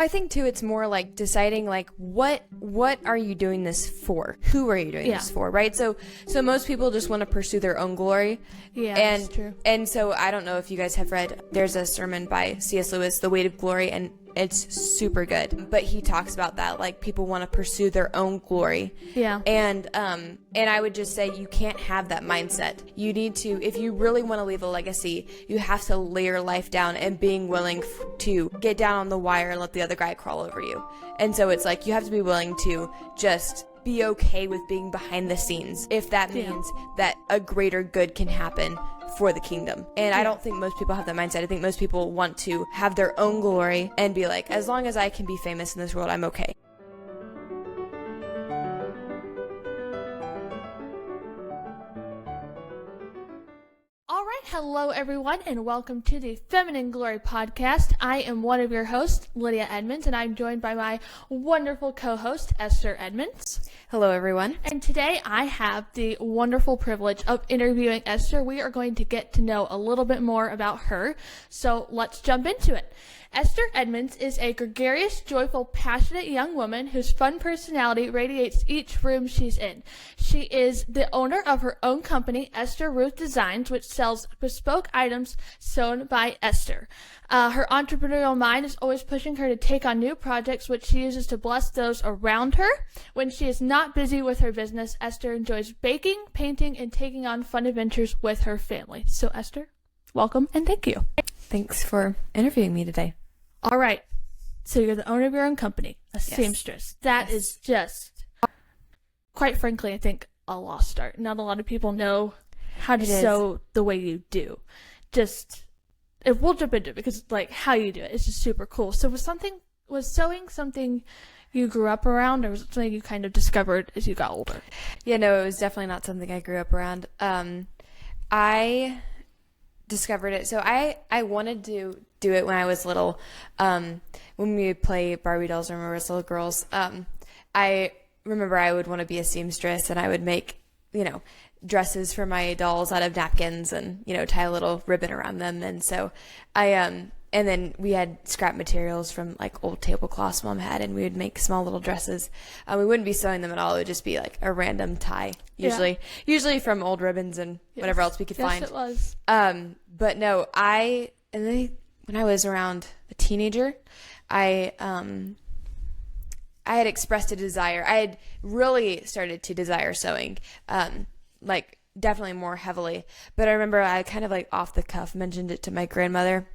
I think too, it's more like deciding like what are you doing this for? Who are you doing this for? Right? So most people just want to pursue their own glory. Yeah, and that's true. And so I don't know if you guys have read. There's a sermon by C.S. Lewis, The Weight of Glory, and it's super good. But he talks about that, like people want to pursue their own glory. Yeah. And I would just say you can't have that mindset. You need to, if you really want to leave a legacy, you have to lay your life down and being willing to get down on the wire and let the other guy crawl over you. And so it's like you have to be willing to just be okay with being behind the scenes if that means that a greater good can happen for the kingdom. And I don't think most people have that mindset. I think most people want to have their own glory and be like, as long as I can be famous in this world, I'm okay. All right, hello everyone, and welcome to the Feminine Glory Podcast. I am one of your hosts, Lydia Edmonds, and I'm joined by my wonderful co-host, Esther Edmonds. Hello, everyone. And today I have the wonderful privilege of interviewing Esther. We are going to get to know a little bit more about her, so let's jump into it. Esther Edmonds is a gregarious, joyful, passionate young woman whose fun personality radiates each room she's in. She is the owner of her own company, Esther Ruth Designs, which sells bespoke items sewn by Esther. Her entrepreneurial mind is always pushing her to take on new projects, which she uses to bless those around her. When she is not busy with her business, Esther enjoys baking, painting, and taking on fun adventures with her family. So, Esther, welcome and thank you. Thanks for interviewing me today. All right. So you're the owner of your own company, a seamstress. That is just, quite frankly, I think a lost art. Not a lot of people know how to sew the way you do. If we'll jump into it because like how you do it is just super cool. So was sewing something you grew up around, or was it something you kind of discovered as you got older? Yeah, no, it was definitely not something I grew up around. I discovered it. So I wanted to do it when I was little. When we would play Barbie dolls, I remember as little girls, I remember I would want to be a seamstress, and I would make, dresses for my dolls out of napkins and, tie a little ribbon around them. And so and then we had scrap materials from like old tablecloths Mom had, and we would make small little dresses. We wouldn't be sewing them at all. It would just be like a random tie, usually from old ribbons and whatever else we could find. Yes, it was. But no, when I was around a teenager, I had expressed a desire. I had really started to desire sewing, like definitely more heavily. But I remember I kind of like off the cuff mentioned it to my grandmother.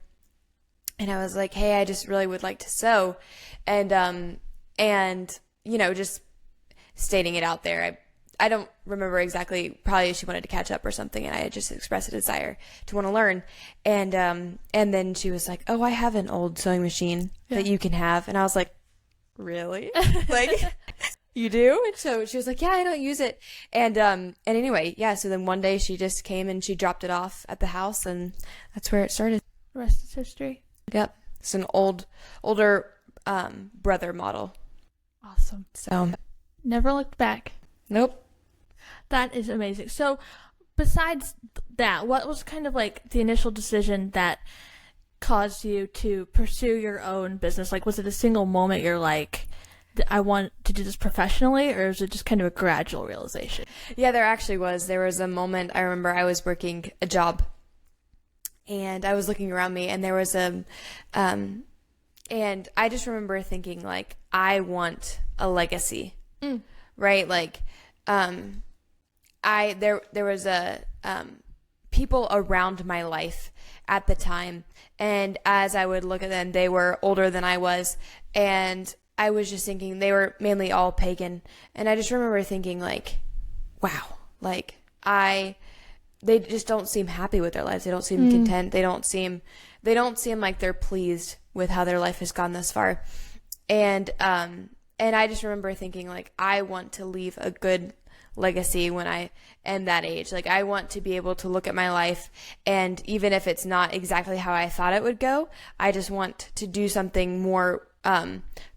And I was like, hey, I just really would like to sew. And just stating it out there. I don't remember exactly, probably she wanted to catch up or something, and I had just expressed a desire to want to learn. And then she was like, oh, I have an old sewing machine that you can have. And I was like, really? Like, you do? And so she was like, yeah, I don't use it. And anyway, so then one day she just came and she dropped it off at the house, and that's where it started. The rest is history. Yep. It's an older brother model. Awesome. So never looked back. Nope. That is amazing. So besides that, what was kind of like the initial decision that caused you to pursue your own business? Like, was it a single moment you're like, I want to do this professionally, or was it just kind of a gradual realization? Yeah, there actually was. There was a moment, I remember I was working a job, and I was looking around me, and there was and I just remember thinking, like, I want a legacy, right? Like, there was people around my life at the time, and as I would look at them, they were older than I was, and I was just thinking they were mainly all pagan, and I just remember thinking, like, wow, like, they just don't seem happy with their lives. They don't seem content. They don't seem like they're pleased with how their life has gone thus far. And I just remember thinking, like, I want to leave a good legacy when I am that age. Like, I want to be able to look at my life, and even if it's not exactly how I thought it would go, I just want to do something more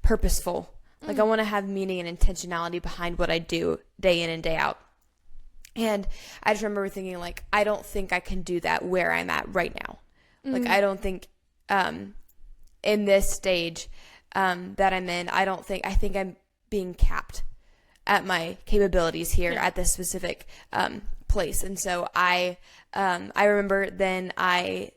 purposeful. Like, I want to have meaning and intentionality behind what I do day in and day out. And I just remember thinking, like, I don't think I can do that where I'm at right now. Like, I don't think in this stage that I'm in, I think I'm being capped at my capabilities here at this specific place. And so I remember then I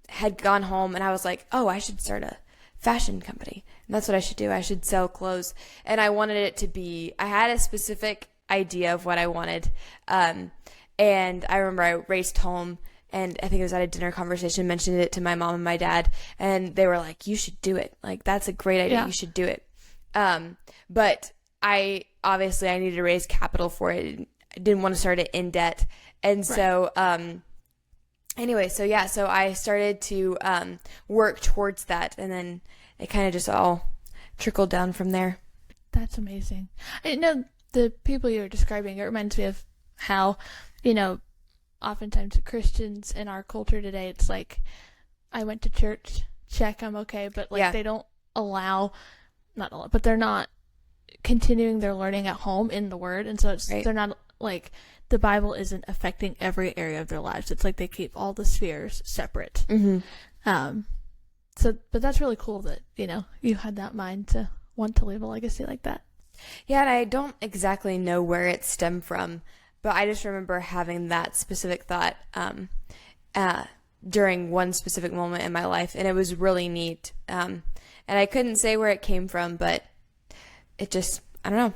had gone home and I was like, oh, I should start a fashion company. And that's what I should do. I should sell clothes. And I wanted it to be, I had a specific idea of what I wanted. And I remember I raced home, and I think it was at a dinner conversation, mentioned it to my mom and my dad, and they were like, you should do it. Like, that's a great idea. You should do it. But I needed to raise capital for it. I didn't want to start it in debt. And so, anyway, so I started to work towards that, and then it kind of just all trickled down from there. That's amazing. I know the people you were describing, it reminds me of how, oftentimes Christians in our culture today, it's like, I went to church, check, I'm okay, but they don't but they're not continuing their learning at home in the Word, and so they're not like, the Bible isn't affecting every area of their lives. It's like they keep all the spheres separate. But that's really cool that, you had that mind to want to leave a legacy like that. Yeah, and I don't exactly know where it stemmed from, but I just remember having that specific thought during one specific moment in my life, and it was really neat. And I couldn't say where it came from, but it just, I don't know.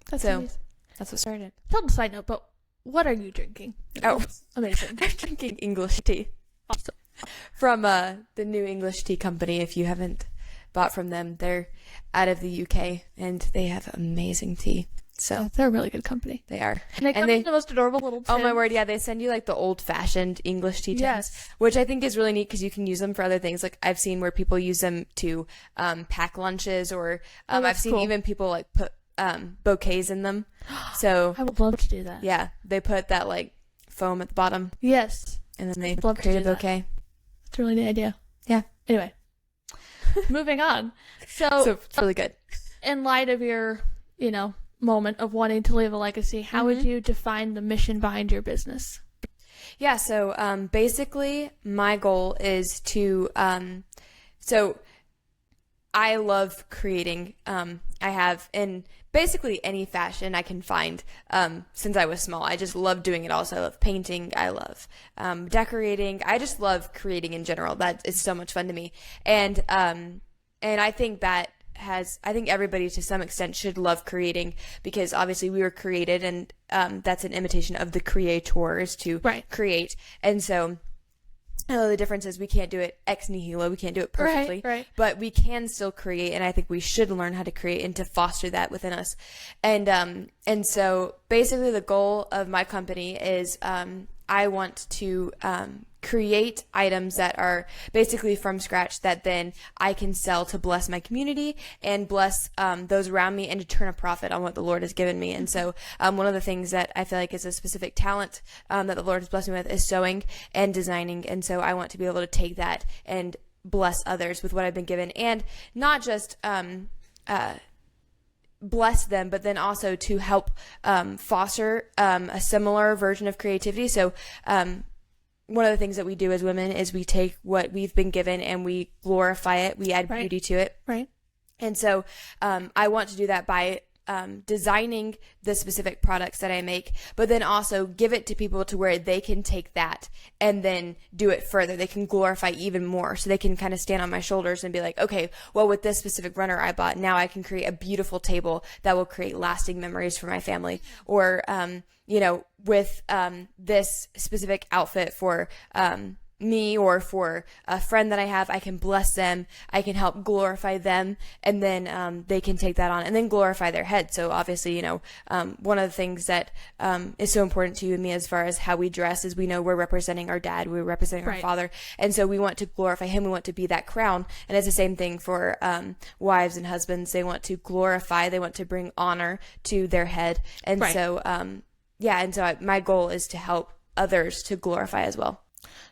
That's amazing. That's what started. Total side note, but what are you drinking? Oh, amazing. I'm drinking English tea. Awesome. From the New English Tea Company. If you haven't bought from them, they're out of the UK, and they have amazing tea. So they're a really good company. They are. And they come in the most adorable little tins. Oh my word, yeah, they send you like the old-fashioned English tea tins, yes, which I think is really neat because you can use them for other things. Like, I've seen where people use them to pack lunches, or I've seen even people like put bouquets in them. So I would love to do that. Yeah, they put that like foam at the bottom. Yes. And then they create a bouquet. That's a really neat idea. Yeah. Anyway, moving on. So it's really good. In light of your, moment of wanting to leave a legacy, how would you define the mission behind your business? Yeah, so basically my goal is to, so I love creating. I have in basically any fashion I can find since I was small. I just love doing it all. So I love painting. I love decorating. I just love creating in general. That is so much fun to me. And I think I think everybody to some extent should love creating, because obviously we were created, and that's an imitation of the creators to create. And so the difference is we can't do it ex nihilo. We can't do it perfectly, but we can still create. And I think we should learn how to create and to foster that within us. And so basically the goal of my company is, I want to, create items that are basically from scratch that then I can sell to bless my community and bless those around me, and to turn a profit on what the Lord has given me. And so one of the things that I feel like is a specific talent that the Lord has blessed me with is sewing and designing. And so I want to be able to take that and bless others with what I've been given, and not just bless them, but then also to help foster a similar version of creativity. So one of the things that we do as women is we take what we've been given and we glorify it. We add beauty to it. Right. And so I want to do that by designing the specific products that I make, but then also give it to people to where they can take that and then do it further. They can glorify even more, so they can kind of stand on my shoulders and be like, okay, well, with this specific runner I bought, now I can create a beautiful table that will create lasting memories for my family. Or, with this specific outfit for me or for a friend that I have, I can bless them, I can help glorify them, and then they can take that on and then glorify their head. So obviously, one of the things that is so important to you and me as far as how we dress is we know we're representing our dad, we're representing our father, and so we want to glorify him, we want to be that crown. And it's the same thing for wives and husbands. They want to glorify, they want to bring honor to their head. And so my goal is to help others to glorify as well.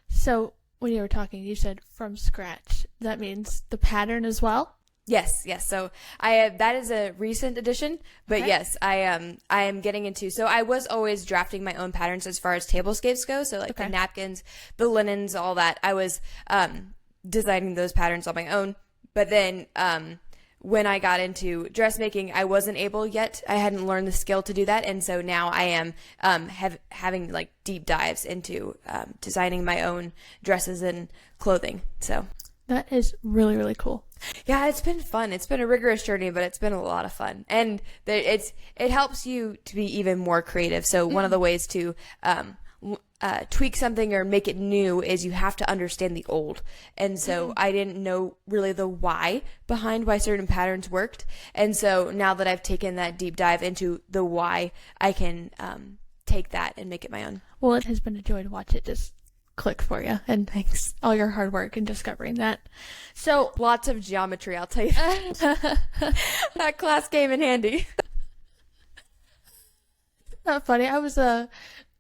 So when you were talking, you said from scratch. That means the pattern as well? Yes. So that is a recent addition, but yes, I am getting into, so I was always drafting my own patterns as far as tablescapes go. So like the napkins, the linens, all that. I was designing those patterns on my own. but then when I got into dressmaking, I wasn't able yet. I hadn't learned the skill to do that, and so now I am having like deep dives into designing my own dresses and clothing. So that is really, really cool. Yeah, it's been fun. It's been a rigorous journey, but it's been a lot of fun, and it helps you to be even more creative. So one of the ways to tweak something or make it new is you have to understand the old. And so I didn't know really the why behind why certain patterns worked. And so now that I've taken that deep dive into the why, I can take that and make it my own. Well, it has been a joy to watch it just click for you. And thanks all your hard work in discovering that. So lots of geometry, I'll tell you. That class came in handy. Not funny. I was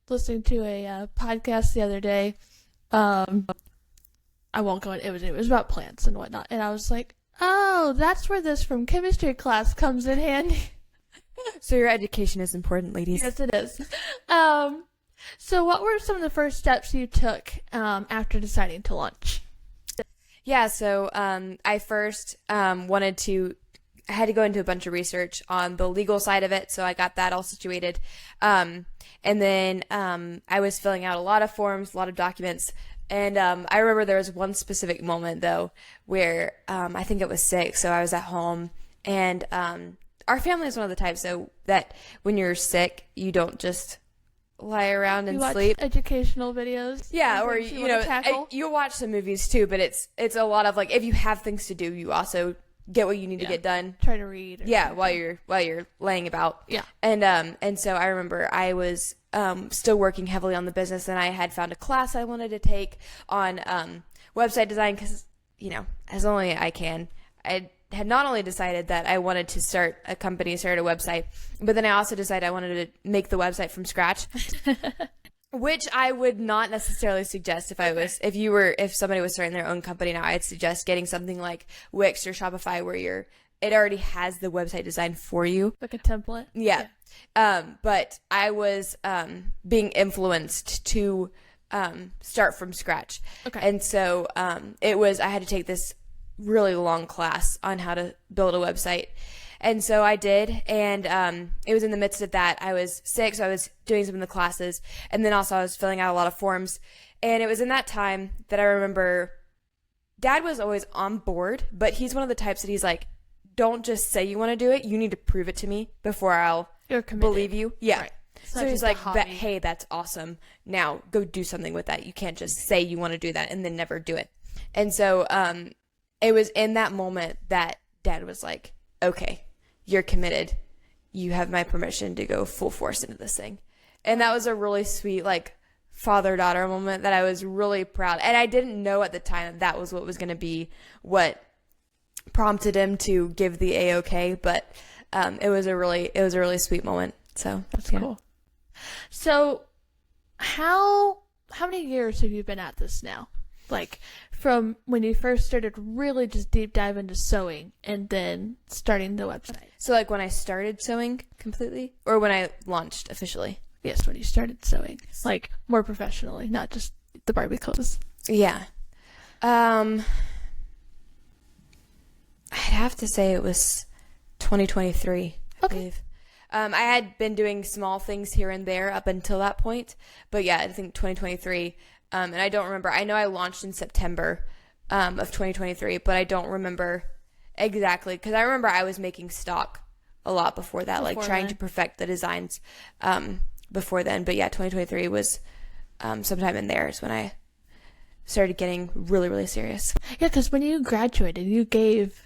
listening to a podcast the other day. I won't go in. It was about plants and whatnot, and I was like, "Oh, that's where this from chemistry class comes in handy." So your education is important, ladies. Yes, it is. So what were some of the first steps you took after deciding to launch? Yeah, so I first I had to go into a bunch of research on the legal side of it, so I got that all situated. And then I was filling out a lot of forms, a lot of documents, and I remember there was one specific moment, though, where I think it was 6, so I was at home, and our family is one of the types so that when you're sick, you don't just lie around and sleep. Educational videos. Yeah, or you watch some movies too, but it's a lot of like if you have things to do, you also get what you need to get done. Try to read. While you're laying about. Yeah. And so I remember I was still working heavily on the business, and I had found a class I wanted to take on website design because as only I can. I had not only decided that I wanted to start a company, start a website, but then I also decided I wanted to make the website from scratch. Which I would not necessarily suggest if somebody was starting their own company now. I'd suggest getting something like Wix or Shopify where it already has the website design for you. Like a template? Yeah. But I was being influenced to start from scratch. Okay. And so I had to take this really long class on how to build a website. And so I did, and it was in the midst of that. I was sick, so I was doing some of the classes, and then also I was filling out a lot of forms. And it was in that time that I remember Dad was always on board, but he's one of the types that he's like, don't just say you want to do it. You need to prove it to me before I'll believe you. Yeah. Right. So he's like, hey, that's awesome. Now go do something with that. You can't just say you want to do that and then never do it. And so it was in that moment that Dad was like, okay, you're committed. You have my permission to go full force into this thing. And that was a really sweet, like, father-daughter moment that I was really proud. And I didn't know at the time that was what was going to be what prompted him to give the A-OK, but it was a really sweet moment. So that's cool. So how many years have you been at this now? Like from when you first started really just deep dive into sewing and then starting the website. So like when I started sewing completely or when I launched officially? Yes, when you started sewing, like more professionally, not just the Barbie clothes. Yeah. I'd have to say it was 2023, I believe. I had been doing small things here and there up until that point, but yeah, I think 2023. And I don't remember. I know I launched in September of 2023, but I don't remember exactly because I remember I was making stock a lot before that, like trying to perfect the designs before then. But yeah, 2023 was sometime in there is when I started getting really, really serious. Yeah, because when you graduated, you gave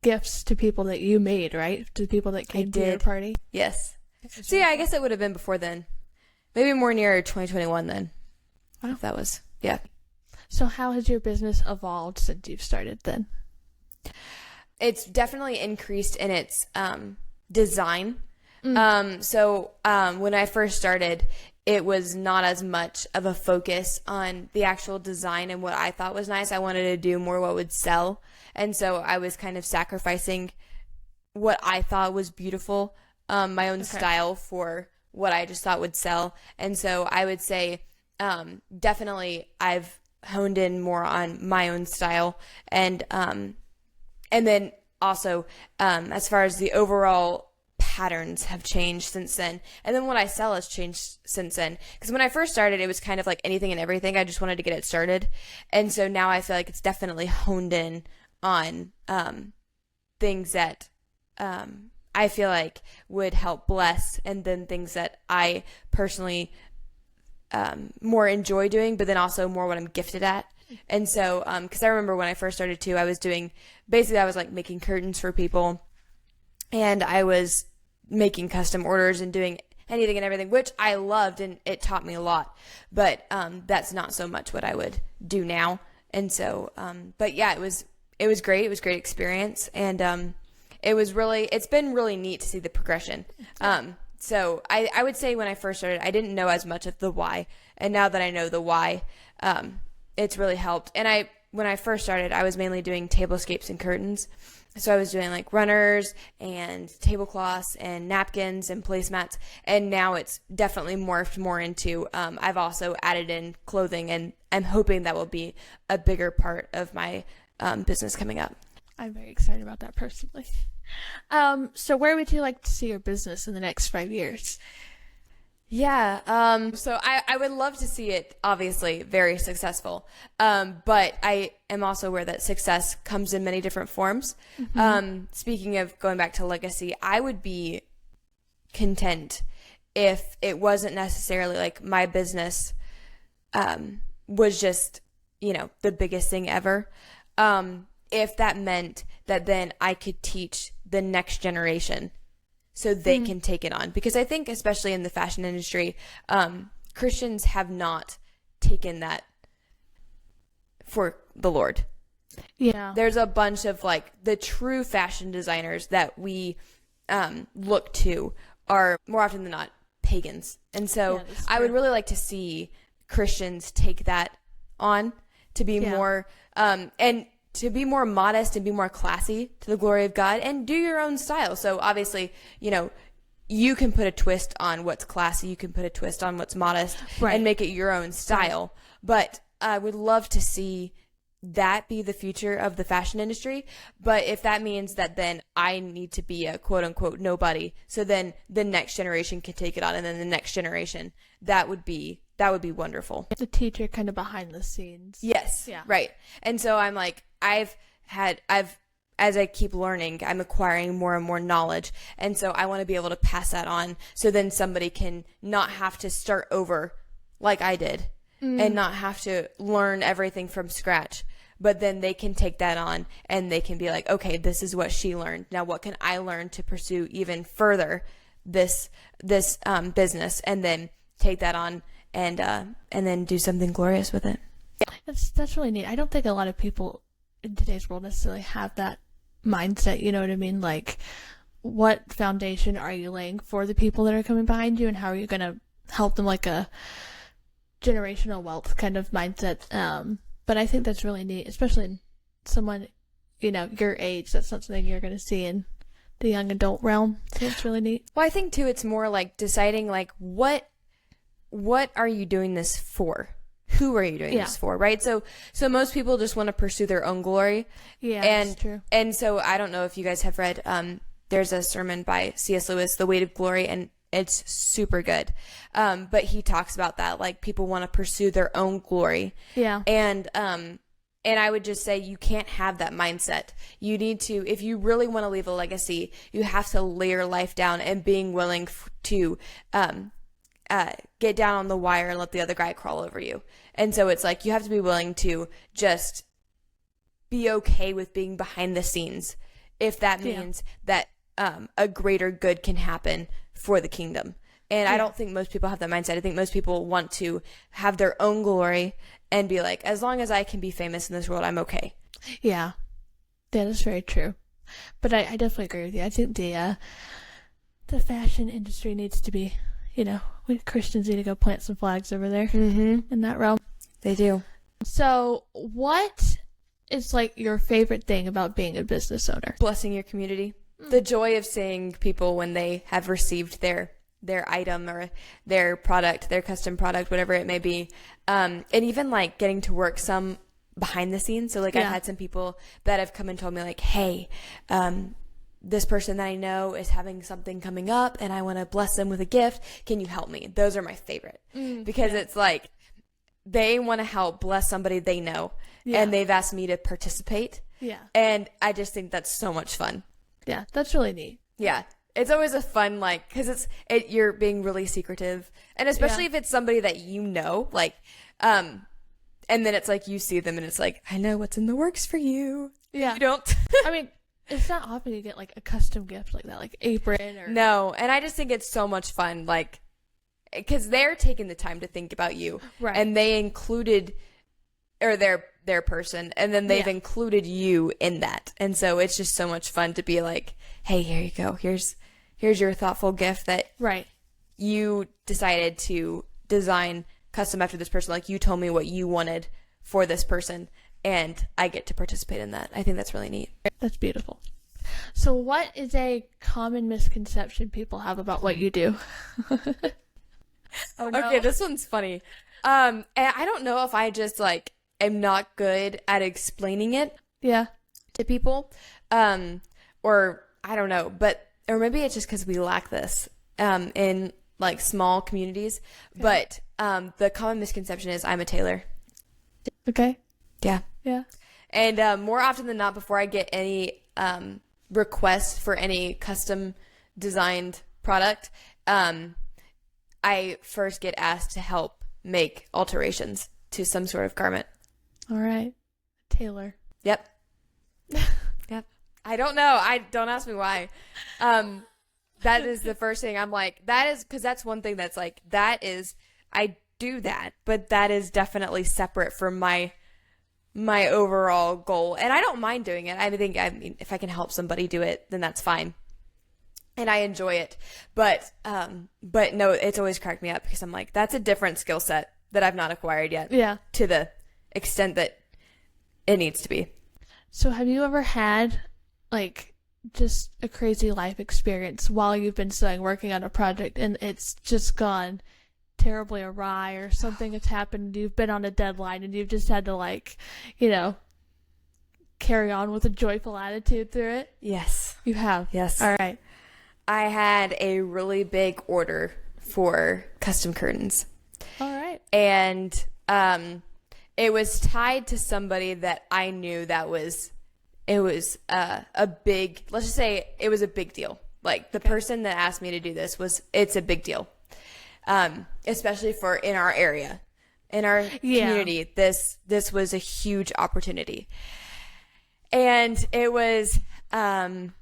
gifts to people that you made, right? To people that came to your party? Yes. So yeah, I guess it would have been before then. Maybe more near 2021 then. Wow. That was, yeah. So how has your business evolved since you've started then? It's definitely increased in its design. So when I first started, it was not as much of a focus on the actual design and what I thought was nice. I wanted to do more what would sell. And so I was kind of sacrificing what I thought was beautiful, my own style for what I just thought would sell. And so I would say definitely I've honed in more on my own style and And then also, as far as the overall patterns have changed since then. And then what I sell has changed since then. Because when I first started, it was kind of like anything and everything. I just wanted to get it started. And so now I feel like it's definitely honed in on things that I feel like would help bless, and then things that I personally more enjoy doing, but then also more what I'm gifted at. And so, because I remember when I first started too, I was like making curtains for people, and I was making custom orders and doing anything and everything, which I loved, and it taught me a lot. But that's not so much what I would do now. And so, but yeah, it was great. It was a great experience, and it's been really neat to see the progression. So I would say when I first started, I didn't know as much of the why, and now that I know the why, it's really helped. And when I first started, I was mainly doing tablescapes and curtains. So I was doing like runners and tablecloths and napkins and placemats. And now it's definitely morphed more into, I've also added in clothing, and I'm hoping that will be a bigger part of my business coming up. I'm very excited about that personally. So where would you like to see your business in the next 5 years? Yeah. So I would love to see it obviously very successful. But I am also aware that success comes in many different forms. Mm-hmm. Speaking of going back to legacy, I would be content if it wasn't necessarily like my business, was just, the biggest thing ever. If that meant that then I could teach the next generation so they can take it on. Because I think, especially in the fashion industry, Christians have not taken that for the Lord. Yeah. There's a bunch of like the true fashion designers that we look to are more often than not pagans. And so I would really like to see Christians take that on to be more, and to be more modest and be more classy to the glory of God, and do your own style. So obviously, you can put a twist on what's classy, you can put a twist on what's modest, and make it your own style. Right. But I would love to see that be the future of the fashion industry. But if that means that then I need to be a quote unquote nobody, so then the next generation can take it on, and then the next generation, that would be wonderful. The teacher kind of behind the scenes. Yes. Yeah. Right. And so I'm like, as I keep learning, I'm acquiring more and more knowledge. And so I want to be able to pass that on, so then somebody can not have to start over like I did, and not have to learn everything from scratch. But then they can take that on, and they can be like, okay, this is what she learned. Now what can I learn to pursue even further this business, and then take that on and then do something glorious with it. That's really neat. I don't think a lot of people in today's world necessarily have that mindset, you know what I mean? Like, what foundation are you laying for the people that are coming behind you, and how are you going to help them, like a generational wealth kind of mindset? But I think that's really neat, especially in someone, your age. That's not something you're going to see in the young adult realm. So it's really neat. Well, I think too, it's more like deciding like, what are you doing this for? Who are you doing this for, right? So most people just want to pursue their own glory. Yeah, that's true. And so I don't know if you guys have read, there's a sermon by C.S. Lewis, The Weight of Glory, and it's super good. But he talks about that, like people want to pursue their own glory. Yeah. And I would just say you can't have that mindset. You need to, if you really want to leave a legacy, you have to lay your life down and being willing to get down on the wire and let the other guy crawl over you. And so it's like you have to be willing to just be okay with being behind the scenes, if that means that a greater good can happen for the kingdom. And I don't think most people have that mindset. I think most people want to have their own glory and be like, as long as I can be famous in this world, I'm okay. Yeah, that is very true. But I definitely agree with you. I think the fashion industry needs to be, we Christians need to go plant some flags over there in that realm. They do. So what is like your favorite thing about being a business owner? Blessing your community. The joy of seeing people when they have received their item or their product, their custom product, whatever it may be. And even like getting to work some behind the scenes. So like I've had some people that have come and told me like, hey, this person that I know is having something coming up and I want to bless them with a gift. Can you help me? Those are my favorite because it's like they want to help bless somebody they know and they've asked me to participate. Yeah. And I just think that's so much fun. Yeah, that's really neat. Yeah. It's always a fun, like, because you're being really secretive. And especially if it's somebody that you know, like, and then it's like you see them and it's like, I know what's in the works for you. Yeah. You don't. I mean, it's not often you get like a custom gift like that, like apron or. No. And I just think it's so much fun, like, because they're taking the time to think about you. Right. And they included, or their person, and then they've included you in that. And so it's just so much fun to be like, hey, here you go. Here's your thoughtful gift that you decided to design custom after this person. Like you told me what you wanted for this person and I get to participate in that. I think that's really neat. That's beautiful. So what is a common misconception people have about what you do? Oh, no. Okay, this one's funny. And I don't know if I just like am not good at explaining it to people. Or I don't know, or maybe it's just because we lack this in like small communities. Okay. But the common misconception is I'm a tailor. Okay. Yeah. Yeah. And more often than not, before I get any requests for any custom designed product, I first get asked to help make alterations to some sort of garment. All right. Tailor. Yep. Yep. I don't know. Don't ask me why. That is the first thing I'm like, that is, because that's one thing that's like, I do that, but that is definitely separate from my overall goal. And I don't mind doing it. I mean, if I can help somebody do it, then that's fine. And I enjoy it. But no, it's always cracked me up because I'm like, that's a different skill set that I've not acquired yet. Yeah. To the extent that it needs to be. So have you ever had like just a crazy life experience while you've been sewing, working on a project, and it's just gone terribly awry, or something has happened, you've been on a deadline and you've just had to like, carry on with a joyful attitude through it? Yes. You have? Yes. All right. I had a really big order for custom curtains. All right. And it was tied to somebody that I knew it was a big, let's just say it was a big deal. Like the person that asked me to do this it's a big deal. Especially for in our area, in our community, this was a huge opportunity. And it was outdoor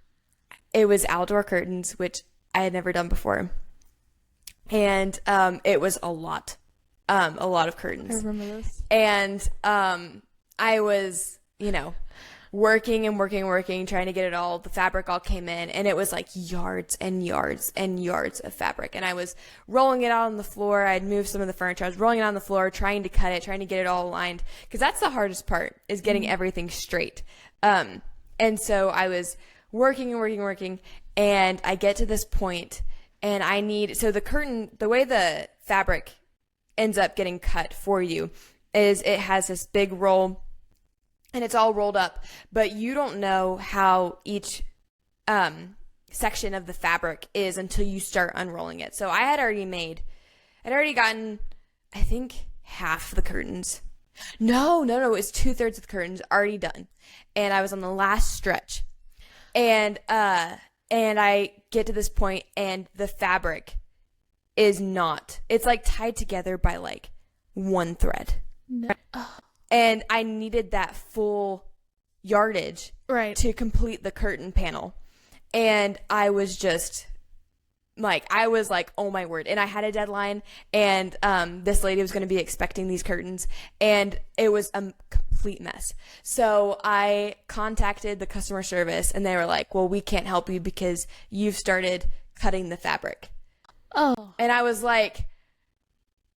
curtains, which I had never done before. And it was a lot of curtains. I remember this. And I was, working, trying to get it all, the fabric all came in, and it was like yards and yards and yards of fabric. And I was rolling it out on the floor. I'd moved some of the furniture. I was rolling it on the floor, trying to cut it, trying to get it all aligned. Because that's the hardest part, is getting everything straight. And so I was working, and I get to this point, and so the curtain, the way the fabric ends up getting cut for you is it has this big roll, and it's all rolled up, but you don't know how each section of the fabric is until you start unrolling it. So I'd already gotten, I think, half the curtains. No, it was 2/3 of the curtains already done. And I was on the last stretch. And I get to this point, and the fabric is not, it's like tied together by like one thread. No. Oh. And I needed that full yardage to complete the curtain panel. And I was just like, oh my word. And I had a deadline, and this lady was going to be expecting these curtains, and it was a complete mess. So I contacted the customer service, and they were like, well, we can't help you because you've started cutting the fabric. Oh. And I was like,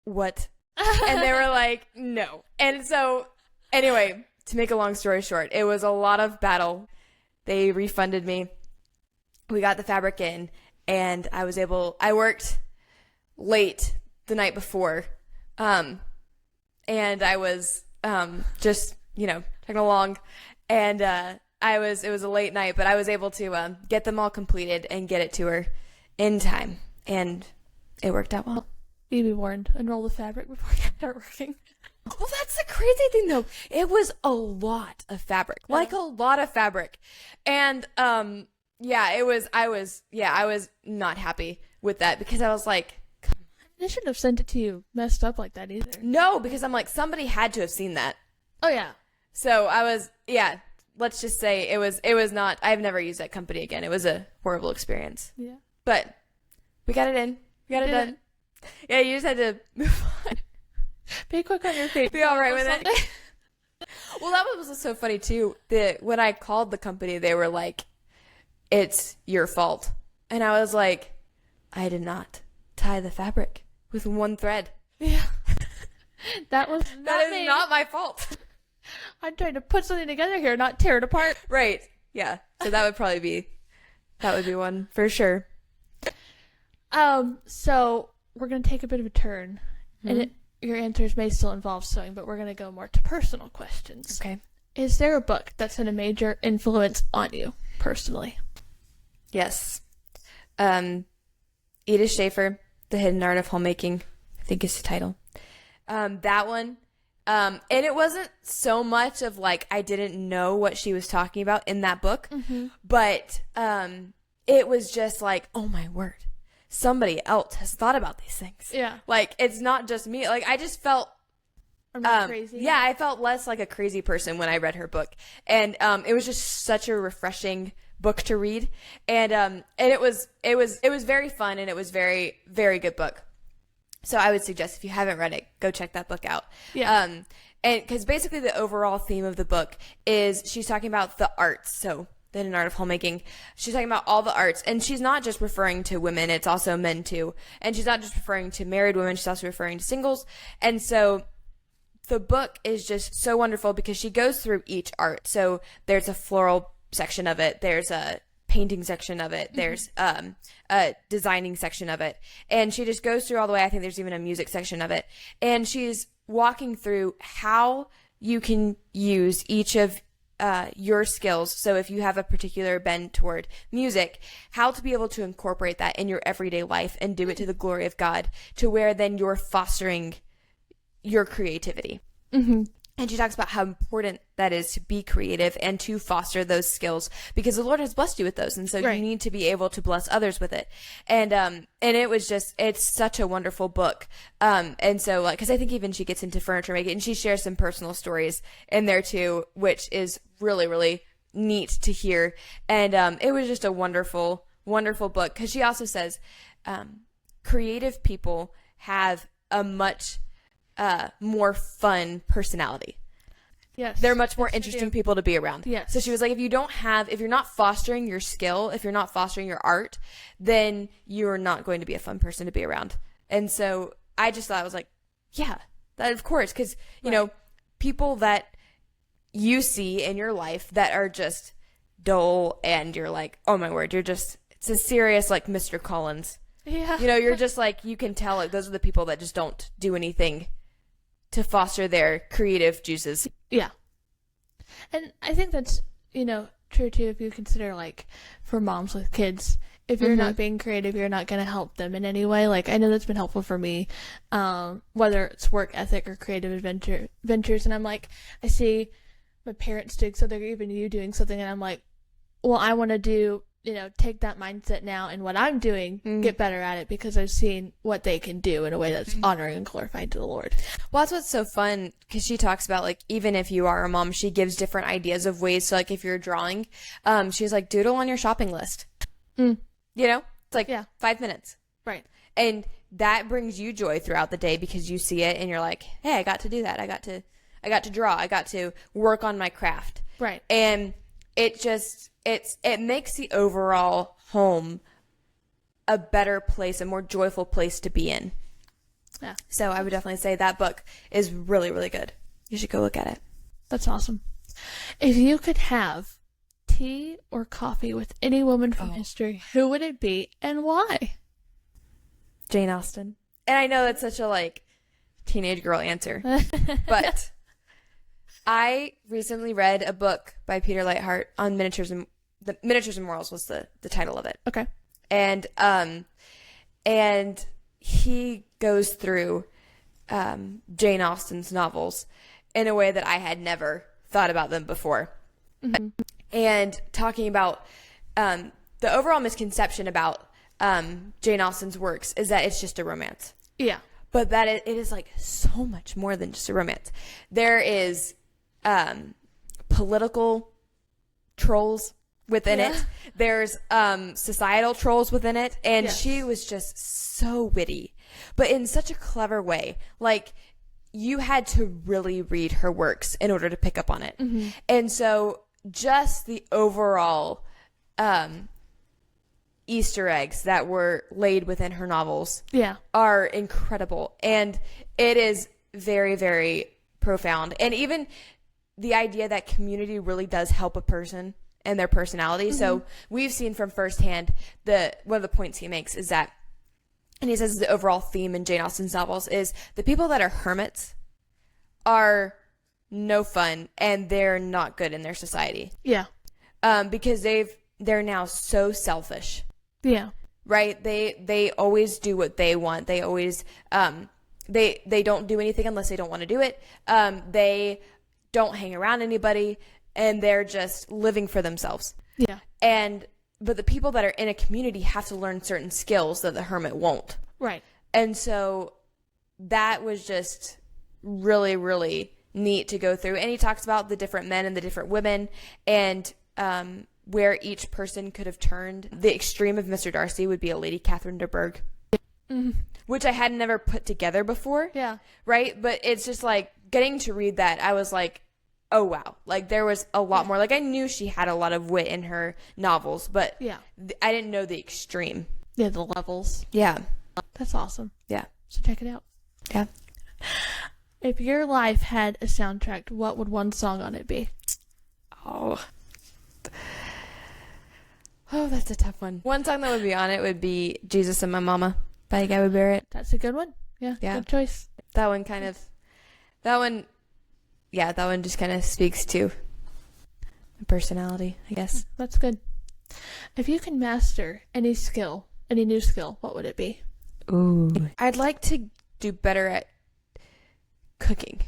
what? And they were like, no. And so, anyway, to make a long story short, it was a lot of battle. They refunded me. We got the fabric in, and I worked late the night before. And I was just tagging along, and it was a late night, but I was able to get them all completed and get it to her in time, and it worked out well. You be warned. Unroll the fabric before you start working. Well, that's the crazy thing, though. It was a lot of fabric, like a lot of fabric, and I was not happy with that because I was like, They shouldn't have sent it to you messed up like that either. no, because I'm like, somebody had to have seen that. Oh yeah. So I was, let's just say it was not, I've never used that company again. It was a horrible experience. Yeah. But we got it in. We got it done. Yeah, you just had to move on. Be quick on your feet. Be all right with it. Well, that was so funny too. When I called the company, they were like, "It's your fault," and I was like, "I did not tie the fabric with one thread." Yeah, that is not my fault. I'm trying to put something together here, not tear it apart. Right. Yeah. So that would be one for sure. So we're gonna take a bit of a turn, and your answers may still involve sewing, but we're gonna go more to personal questions. Okay. Is there a book that's had a major influence on you personally? Yes. Edith Schaefer, The Hidden Art of Homemaking, I think is the title. That one. And it wasn't so much of like I didn't know what she was talking about in that book, but it was just like, oh my word, somebody else has thought about these things. Yeah. Like, it's not just me. Like, I just felt I'm not crazy. Yeah, I felt less like a crazy person when I read her book. And it was just such a refreshing book to read. And it was very fun, and it was very, very good book. So I would suggest, if you haven't read it, go check that book out. Yeah. And because basically the overall theme of the book is she's talking about the arts. So the Hidden Art of Homemaking. She's talking about all the arts, and she's not just referring to women, it's also men too. And she's not just referring to married women, she's also referring to singles. And so the book is just so wonderful because she goes through each art. So there's a floral section of it, there's a painting section of it, there's a designing section of it, and she just goes through all the way. I think there's even a music section of it, and she's walking through how you can use each of your skills. So if you have a particular bent toward music, how to be able to incorporate that in your everyday life and do it to the glory of God, to where then you're fostering your creativity. And she talks about how important that is to be creative and to foster those skills, because the Lord has blessed you with those, and so you need to be able to bless others with it. And it was just, it's such a wonderful book. And so, like, because I think even she gets into furniture making, and she shares some personal stories in there too, which is really, really neat to hear. And it was just a wonderful, wonderful book, because she also says creative people have a much more fun personality. Yes. They're much more interesting people to be around. Yes. So she was like, if you're not fostering your skill, if you're not fostering your art, then you're not going to be a fun person to be around. And so I just thought, I was like, yeah, that of course, because, you know, people that you see in your life that are just dull, and you're like, oh my word, it's a serious, like, Mr. Collins. Yeah. You know, you're just like, you can tell, like, those are the people that just don't do anything to foster their creative juices. Yeah. And I think that's, true too, if you consider, like, for moms with kids, if you're not being creative, you're not going to help them in any way. Like, I know that's been helpful for me, whether it's work ethic or creative ventures. And I'm like, I see my parents doing something, or even you doing something, and I'm like, well, I want to do, take that mindset now, and what I'm doing, get better at it, because I've seen what they can do in a way that's honoring and glorifying to the Lord. Well, that's what's so fun, because she talks about, like, even if you are a mom, she gives different ideas of ways. So, like, if you're drawing, she's like, doodle on your shopping list. It's like 5 minutes. Right. And that brings you joy throughout the day, because you see it and you're like, hey, I got to do that. I got to draw. I got to work on my craft. Right. And it makes the overall home a better place, a more joyful place to be in. Yeah. So I would definitely say that book is really, really good. You should go look at it. That's awesome. If you could have tea or coffee with any woman from history, who would it be and why? Jane Austen. And I know that's such a, like, teenage girl answer, but I recently read a book by Peter Lightheart on miniatures and morals was the title of it. Okay. And he goes through Jane Austen's novels in a way that I had never thought about them before. Mm-hmm. And talking about the overall misconception about Jane Austen's works is that it's just a romance. Yeah. But that it is like so much more than just a romance. There is political trolls within it. There's societal trolls within it. And she was just so witty, but in such a clever way. Like, you had to really read her works in order to pick up on it. Mm-hmm. And so just the overall Easter eggs that were laid within her novels are incredible. And it is very, very profound. And even the idea that community really does help a person and their personality. Mm-hmm. So we've seen from firsthand one of the points he makes is that, and he says the overall theme in Jane Austen's novels is the people that are hermits are no fun and they're not good in their society. Yeah. Because they're now so selfish. Yeah. Right? They always do what they want. They always they don't do anything unless they don't want to do it. They don't hang around anybody and they're just living for themselves. Yeah. But the people that are in a community have to learn certain skills that the hermit won't. Right. And so that was just really, really neat to go through. And he talks about the different men and the different women and where each person could have turned. The extreme of Mr. Darcy would be a Lady Catherine de Bourgh, which I had never put together before. Yeah. Right? But it's just like getting to read that, I was like, oh, wow. Like, there was a lot more. Like, I knew she had a lot of wit in her novels, but I didn't know the extreme. Yeah, the levels. Yeah. That's awesome. Yeah. So check it out. Yeah. If your life had a soundtrack, what would one song on it be? Oh, that's a tough one. One song that would be on it would be Jesus and My Mama by Guy Barrett. That's a good one. Yeah. Good choice. That one just kind of speaks to personality, I guess. That's good. If you can master any new skill, what would it be? Ooh. I'd like to do better at cooking.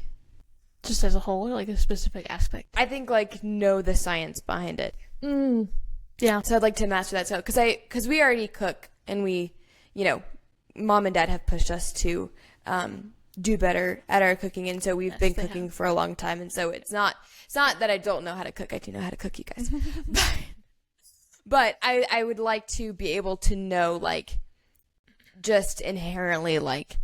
Just as a whole, like a specific aspect? I think, like, know the science behind it. Yeah. So I'd like to master that. So, because we already cook and we, Mom and Dad have pushed us to do better at our cooking, and so we've been cooking for a long time, and so it's not that I don't know how to cook. I do know how to cook, you guys. but I would like to be able to know, like, just inherently, like,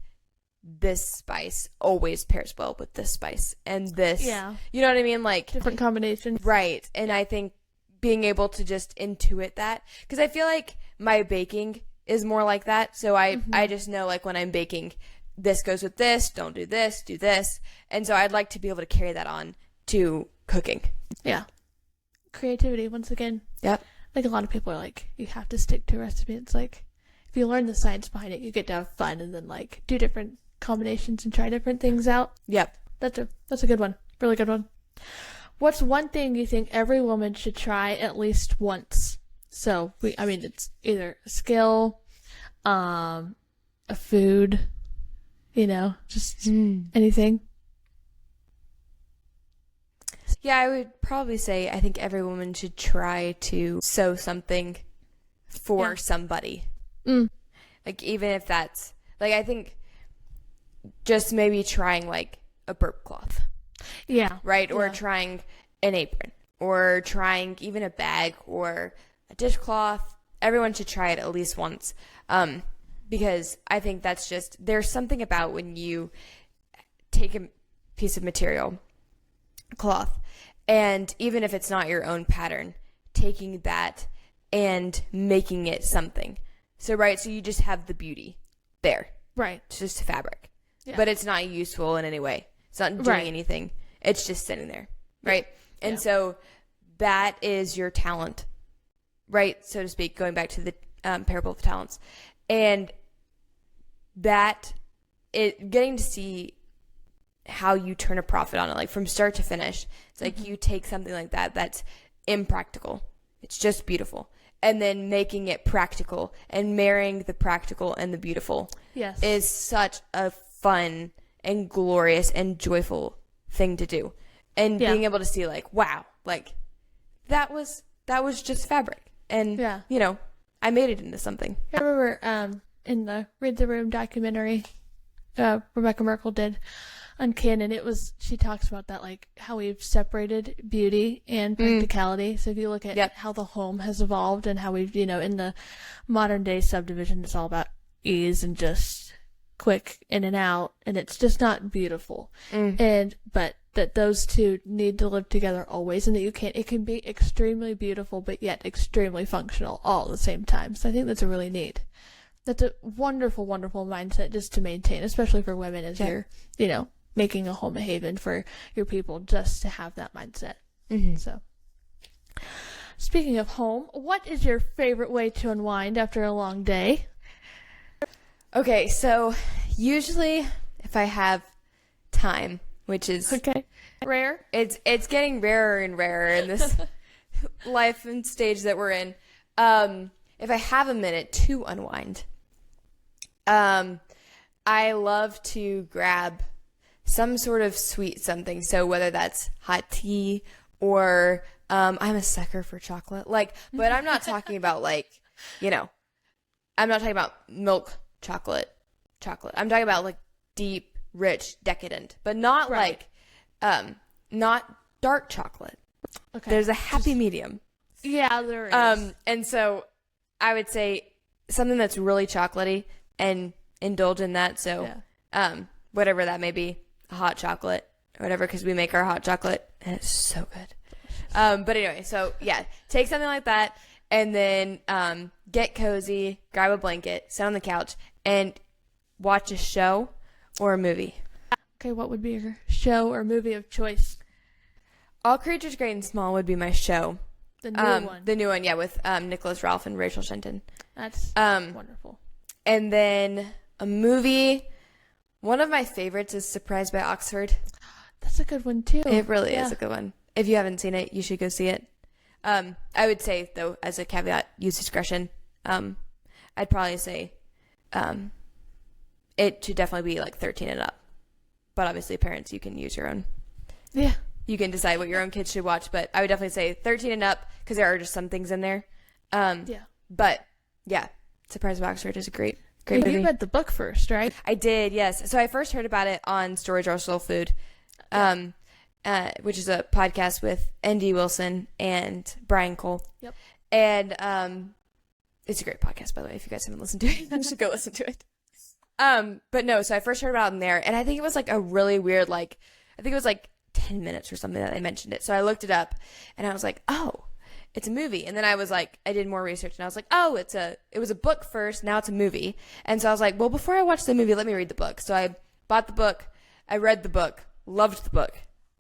this spice always pairs well with this spice and this. Yeah. You know what I mean? Like, different combinations. Right. And I think being able to just intuit that, because I feel like my baking is more like that. So I just know, like, when I'm baking, this goes with this, don't do this, do this. And so I'd like to be able to carry that on to cooking. Yeah. Creativity, once again. Yep. Like, a lot of people are like, you have to stick to a recipe. It's like, if you learn the science behind it, you get to have fun and then, like, do different combinations and try different things out. Yep. That's a good one. Really good one. What's one thing you think every woman should try at least once? So, it's either a skill, a food, just anything. Yeah, I would probably say I think every woman should try to sew something for somebody. Like, even if that's, like, I think just maybe trying, like, a burp cloth. Yeah. Right? Or trying an apron. Or trying even a bag or a dishcloth. Everyone should try it at least once. Because I think that's just, there's something about when you take a piece of material, cloth, and even if it's not your own pattern, taking that and making it something. So, right, so you just have the beauty there. Right. It's just fabric. Yeah. But it's not useful in any way. It's not doing anything. It's just sitting there. Right? Yeah. And so that is your talent, right, so to speak, going back to the parable of talents. And getting to see how you turn a profit on it, like from start to finish. It's like you take something like that that's impractical. It's just beautiful. And then making it practical and marrying the practical and the beautiful is such a fun and glorious and joyful thing to do. And being able to see like, wow, like that was just fabric. And, you know, I made it into something. I remember in the Read the Room documentary Rebecca Merkel did on Canon, she talks about that, like how we've separated beauty and practicality. So if you look at how the home has evolved and how we've, you know, in the modern day subdivision, it's all about ease and just quick in and out, and it's just not beautiful. But that those two need to live together always, and that it can be extremely beautiful but yet extremely functional all at the same time. So I think that's that's a wonderful, wonderful mindset just to maintain, especially for women as you're, you know, making a home a haven for your people, just to have that mindset. So, speaking of home, what is your favorite way to unwind after a long day? Okay, so usually if I have time, which is rare, it's getting rarer and rarer in this life and stage that we're in. If I have a minute to unwind, I love to grab some sort of sweet something. So whether that's hot tea or I'm a sucker for chocolate. Like, but I'm not talking about like, you know, I'm not talking about milk chocolate. I'm talking about like deep, rich, decadent, but not like not dark chocolate. Okay. There's a happy medium. Yeah, there is. And so I would say something that's really chocolatey and indulge in that. So, whatever that may be, hot chocolate or whatever, because we make our hot chocolate and it's so good. But anyway, so yeah, take something like that and then get cozy, grab a blanket, sit on the couch, and watch a show or a movie. Okay, what would be your show or movie of choice? All Creatures Great and Small would be my show. The new one. The new one, yeah, with Nicholas Ralph and Rachel Shenton. That's wonderful. And then a movie. One of my favorites is Surprised by Oxford. That's a good one, too. It really is a good one. If you haven't seen it, you should go see it. I would say, though, as a caveat, use discretion. I'd probably say it should definitely be like 13 and up. But obviously, parents, you can use your own. Yeah. You can decide what your own kids should watch. But I would definitely say 13 and up because there are just some things in there. But, yeah, Surprised by Oxford is a great movie. You read the book first, right? I did, yes. So I first heard about it on Storage Our Soul Food, which is a podcast with N.D. Wilson and Brian Cole. Yep. And it's a great podcast, by the way. If you guys haven't listened to it, you should go listen to it. But no, so I first heard about it in there, and I think it was like a really weird, like, I think it was like 10 minutes or something that they mentioned it. So I looked it up, and I was like, oh, it's a movie. And then I was like, I did more research, and I was like, oh, it was a book first, now it's a movie. And so I was like, well, before I watch the movie, let me read the book. So I bought the book, I read the book, loved the book,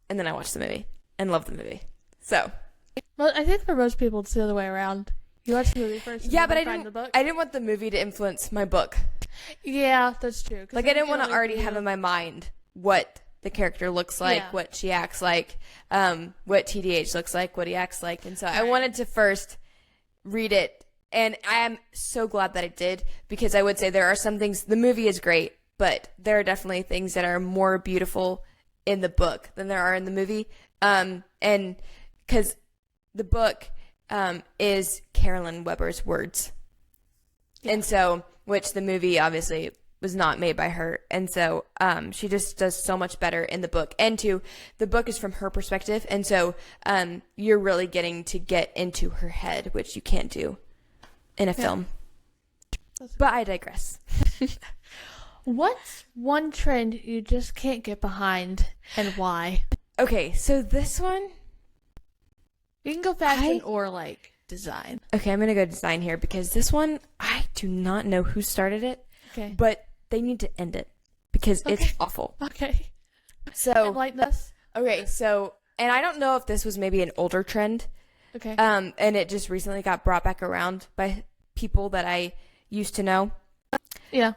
and then I watched the movie and loved the movie. So, well, I think for most people it's the other way around. You watch the movie first, and but find the book. I didn't want the movie to influence my book. Yeah, that's true. Like, I didn't want to already have in my mind what the character looks like, what she acts like, what TDH looks like, what he acts like. And so I wanted to first read it. And I am so glad that I did, because I would say there are some things, the movie is great, but there are definitely things that are more beautiful in the book than there are in the movie. And because the book is Carolyn Weber's words. Yeah. And so, which the movie obviously was not made by her. And so she just does so much better in the book. And two, the book is from her perspective. And so you're really getting to get into her head, which you can't do in a film. But I digress. What's one trend you just can't get behind, and why? Okay, so this one, you can go fashion or like design. Okay, I'm going to go design here, because this one, I do not know who started it. Okay. But they need to end it, because it's awful. Okay. So, enlighten us. Okay, so, and I don't know if this was maybe an older trend. Okay. And it just recently got brought back around by people that I used to know. Yeah.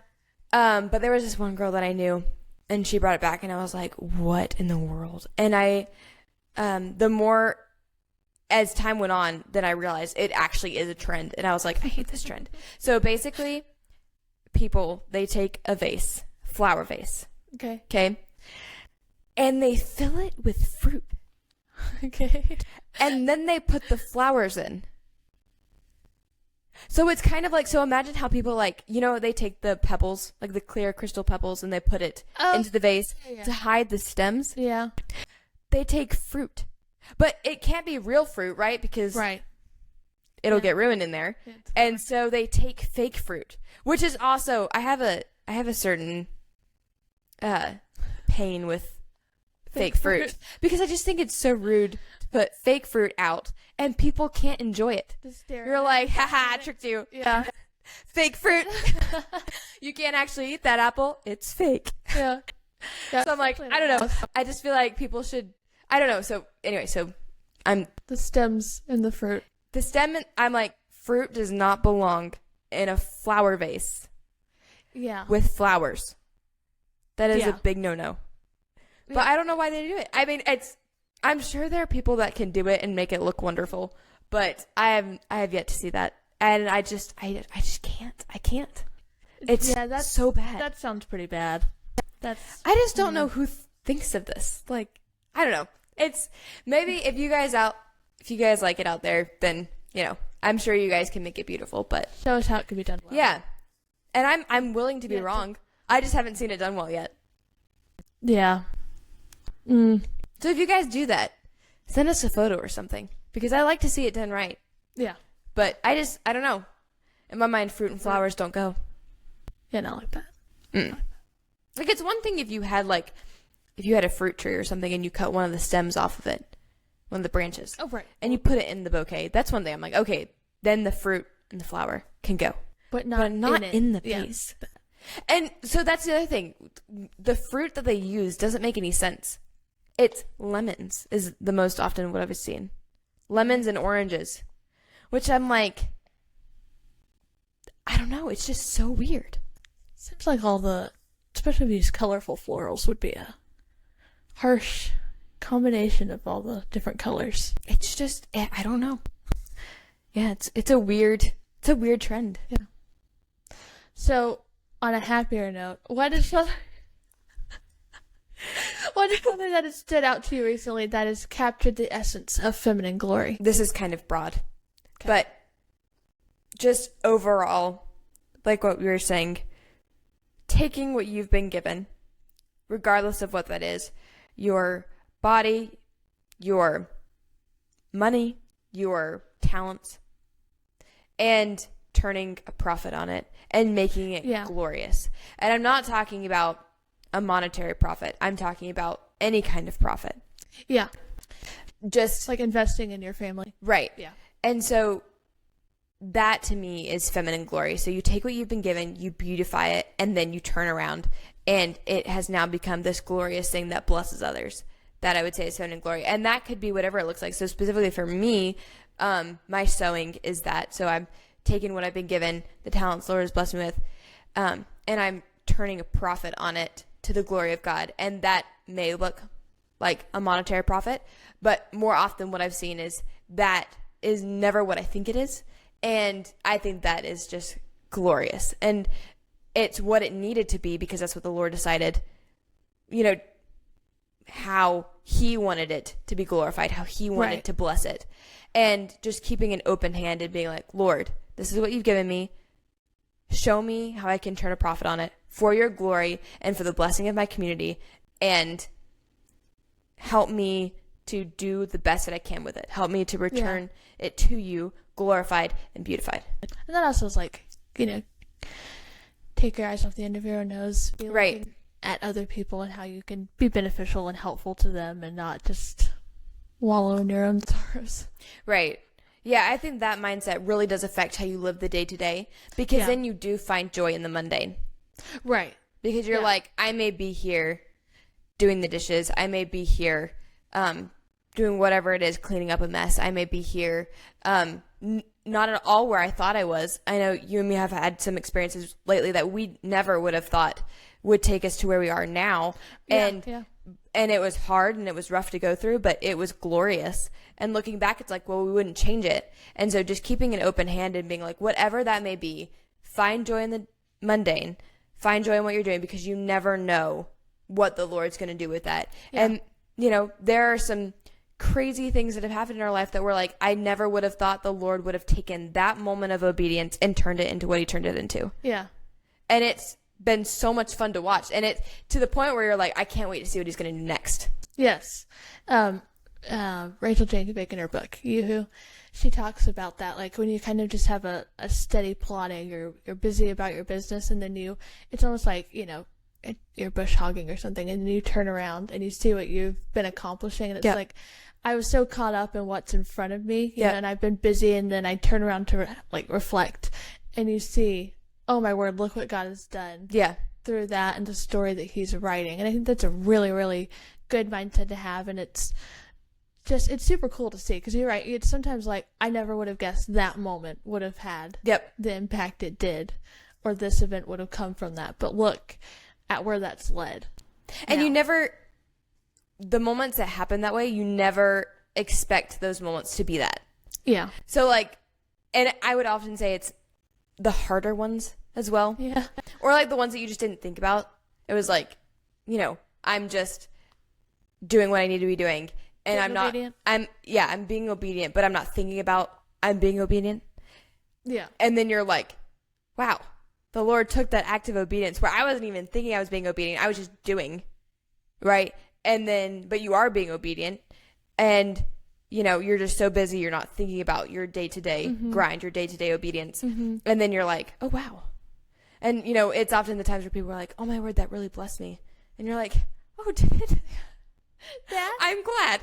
But there was this one girl that I knew, And she brought it back, and I was like, what in the world? And the more as time went on, then I realized it actually is a trend. And I was like, I hate this trend. So basically, people, they take a vase, flower vase. Okay. And they fill it with fruit. Okay. And then they put the flowers in. So it's kind of like, so imagine how people like, they take the pebbles, like the clear crystal pebbles, and they put it into the vase to hide the stems. Yeah. They take fruit. But it can't be real fruit, right? Because it'll get ruined in there. Yeah, and so they take fake fruit, which is also, I have a certain pain with fake fruit because I just think it's so rude to put fake fruit out and people can't enjoy it. You're like, haha, I tricked you. Yeah. Fake fruit. You can't actually eat that apple. It's fake. Yeah. So I'm like, I don't know. I just feel like people should, I don't know. So anyway, I'm the stems and the fruit. The stem, I'm like, fruit does not belong in a flower vase. Yeah. With flowers. That is a big no-no. But I don't know why they do it. I mean, I'm sure there are people that can do it and make it look wonderful, but I have yet to see that. And I just can't. I can't. It's that's so bad. That sounds pretty bad. I just don't know who thinks of this. Like, I don't know. It's maybe if you guys like it out there, then, I'm sure you guys can make it beautiful, but show us how it can be done well. Yeah. And I'm willing to be wrong. I just haven't seen it done well yet. Yeah. So if you guys do that, send us a photo or something because I like to see it done right. Yeah. But I don't know. In my mind, fruit and flowers don't go. Yeah, not like that. Like, it's one thing if you had a fruit tree or something and you cut one of the stems off of it, one of the branches. Oh, right. And you put it in the bouquet. That's one thing. I'm like, okay, then the fruit and the flower can go. But not in the vase. Yeah. And so that's the other thing. The fruit that they use doesn't make any sense. It's lemons is the most often what I've seen. Lemons and oranges. Which I'm like, I don't know. It's just so weird. Seems like especially these colorful florals would be a harsh combination of all the different colors. It's just, I don't know. Yeah, it's a weird trend. Yeah. So, on a happier note, what is something that has stood out to you recently that has captured the essence of feminine glory? This is kind of broad, but just overall, like what we were saying, taking what you've been given, regardless of what that is, your body, your money, your talents, and turning a profit on it and making it glorious. And I'm not talking about a monetary profit. I'm talking about any kind of profit. Yeah. Just like investing in your family. Right. Yeah. And so that to me is feminine glory. So you take what you've been given, you beautify it, and then you turn around and it has now become this glorious thing that blesses others. That I would say is feminine glory. And that could be whatever it looks like. So specifically for me, my sewing is that. So I'm taking what I've been given, the talents the Lord has blessed me with, and I'm turning a profit on it to the glory of God. And that may look like a monetary profit, but more often what I've seen is that is never what I think it is. And I think that is just glorious. And it's what it needed to be because that's what the Lord decided, how he wanted it to be glorified, how he wanted to bless it. And just keeping an open hand and being like, Lord, this is what you've given me. Show me how I can turn a profit on it for your glory and for the blessing of my community, and help me to do the best that I can with it. Help me to return it to you, glorified and beautified. And that also is like, take your eyes off the end of your own nose. Be looking at other people and how you can be beneficial and helpful to them and not just wallow in your own sorrows. Right. Yeah, I think that mindset really does affect how you live the day-to-day because then you do find joy in the mundane. Right. Because you're like, I may be here doing the dishes. I may be here doing whatever it is, cleaning up a mess. I may be here not at all where I thought I was. I know you and me have had some experiences lately that we never would have thought would take us to where we are now. And it was hard and it was rough to go through, but it was glorious. And looking back, it's like, well, we wouldn't change it. And so just keeping an open hand and being like, whatever that may be, find joy in the mundane, find joy in what you're doing, because you never know what the Lord's going to do with that. Yeah. And, you know, there are some crazy things that have happened in our life that we're like, I never would have thought the Lord would have taken that moment of obedience and turned it into what he turned it into. Yeah. And it's been so much fun to watch. And it to the point where you're like, I can't wait to see what he's going to do next. Yes. Rachel Jane Cook in her book, Yoo-Hoo, she talks about that, like when you kind of just have a steady plodding, you're busy about your business, and then it's almost like, you know, you're bush hogging or something, and then you turn around and you see what you've been accomplishing, and it's like, I was so caught up in what's in front of me, you know, and I've been busy, and then I turn around to reflect, and you see, oh my word, look what God has done through that and the story that he's writing. And I think that's a really, really good mindset to have, and it's super cool to see, because you're right, it's sometimes like, I never would have guessed that moment would have had the impact it did, or this event would have come from that, but look at where that's led. And the moments that happen that way, you never expect those moments to be that. Yeah. So like, and I would often say it's the harder ones as well. Yeah. Or like the ones that you just didn't think about. It was like, you know, I'm just doing what I need to be doing. And I'm being obedient, but I'm not thinking about I'm being obedient. Yeah. And then you're like, wow, the Lord took that act of obedience where I wasn't even thinking I was being obedient. I was just doing. Right. And then, but you are being obedient, and, you know, you're just so busy, you're not thinking about your day-to-day grind, your day-to-day obedience. And then you're like, oh, wow. And, you know, it's often the times where people are like, oh, my word, that really blessed me. And you're like, oh, did it? Dad? I'm glad.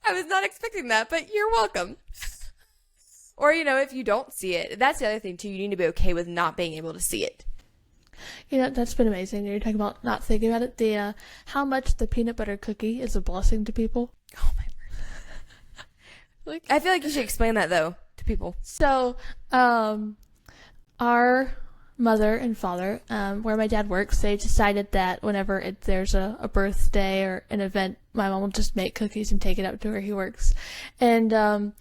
I was not expecting that, but you're welcome. Or, you know, if you don't see it, that's the other thing, too. You need to be okay with not being able to see it. You know, that's been amazing. You're talking about not thinking about it. How much the peanut butter cookie is a blessing to people. Oh, my word. I feel like you should explain that, though, to people. So, our mother and father, where my dad works, they decided that whenever there's a birthday or an event, my mom will just make cookies and take it up to where he works. And,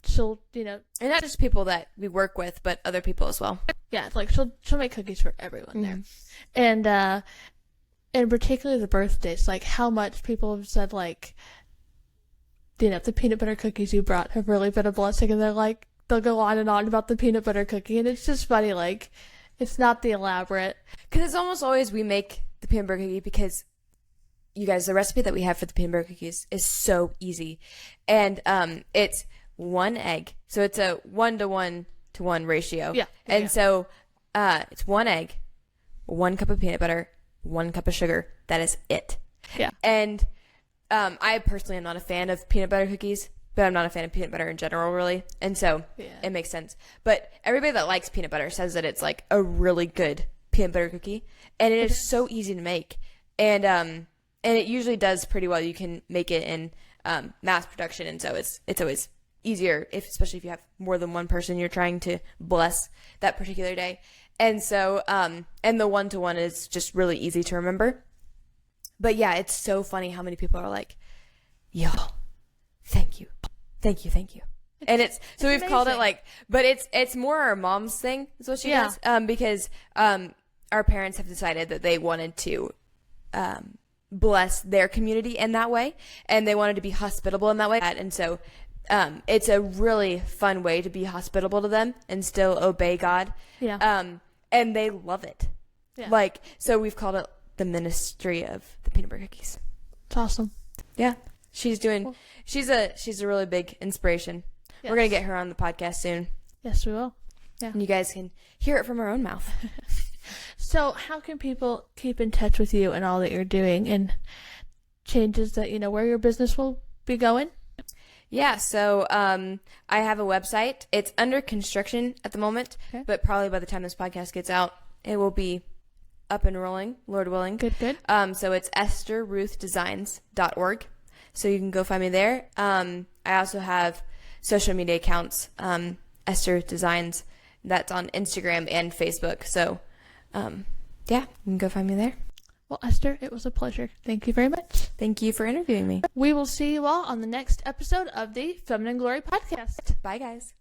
she'll, you know, and not just people that we work with, but other people as well. Yeah, it's like she'll make cookies for everyone there. And particularly the birthdays, like how much people have said, like, you know, the peanut butter cookies you brought have really been a blessing, and they'll go on and on about the peanut butter cookie, and it's just funny, like, it's not the elaborate. Because it's almost always we make the peanut butter cookie because, you guys, the recipe that we have for the peanut butter cookies is so easy. And it's 1 egg. So it's a 1:1 ratio. Yeah. And so it's 1 egg, 1 cup of peanut butter, 1 cup of sugar. That is it. Yeah. And I personally am not a fan of peanut butter cookies, but I'm not a fan of peanut butter in general, really. And so it makes sense. But everybody that likes peanut butter says that it's like a really good peanut butter cookie. And it is so easy to make. And it usually does pretty well. You can make it in mass production. And so it's always easier, especially if you have more than one person you're trying to bless that particular day. And so, and the 1:1 is just really easy to remember. But yeah, it's so funny how many people are like, y'all, thank you. Thank you. Thank you. And it's so we've amazing. Called it like, but it's more our mom's thing is what she does. Because, our parents have decided that they wanted to, bless their community in that way. And they wanted to be hospitable in that way. And so, it's a really fun way to be hospitable to them and still obey God. Yeah. And they love it. Yeah. Like, so we've called it the ministry of the peanut butter cookies. It's awesome. Yeah. She's a really big inspiration. Yes. We're going to get her on the podcast soon. Yes, we will. Yeah. And you guys can hear it from her own mouth. So how can people keep in touch with you and all that you're doing and changes that, you know, where your business will be going? Yeah, so I have a website. It's under construction at the moment, but probably by the time this podcast gets out, it will be up and rolling, Lord willing. Good. So it's estherruthdesigns.org. So you can go find me there. I also have social media accounts, Esther Designs. That's on Instagram and Facebook. So Yeah, you can go find me there. Well, Esther, it was a pleasure. Thank you very much. Thank you for interviewing me. We will see you all on the next episode of the Feminine Glory podcast. Bye, guys.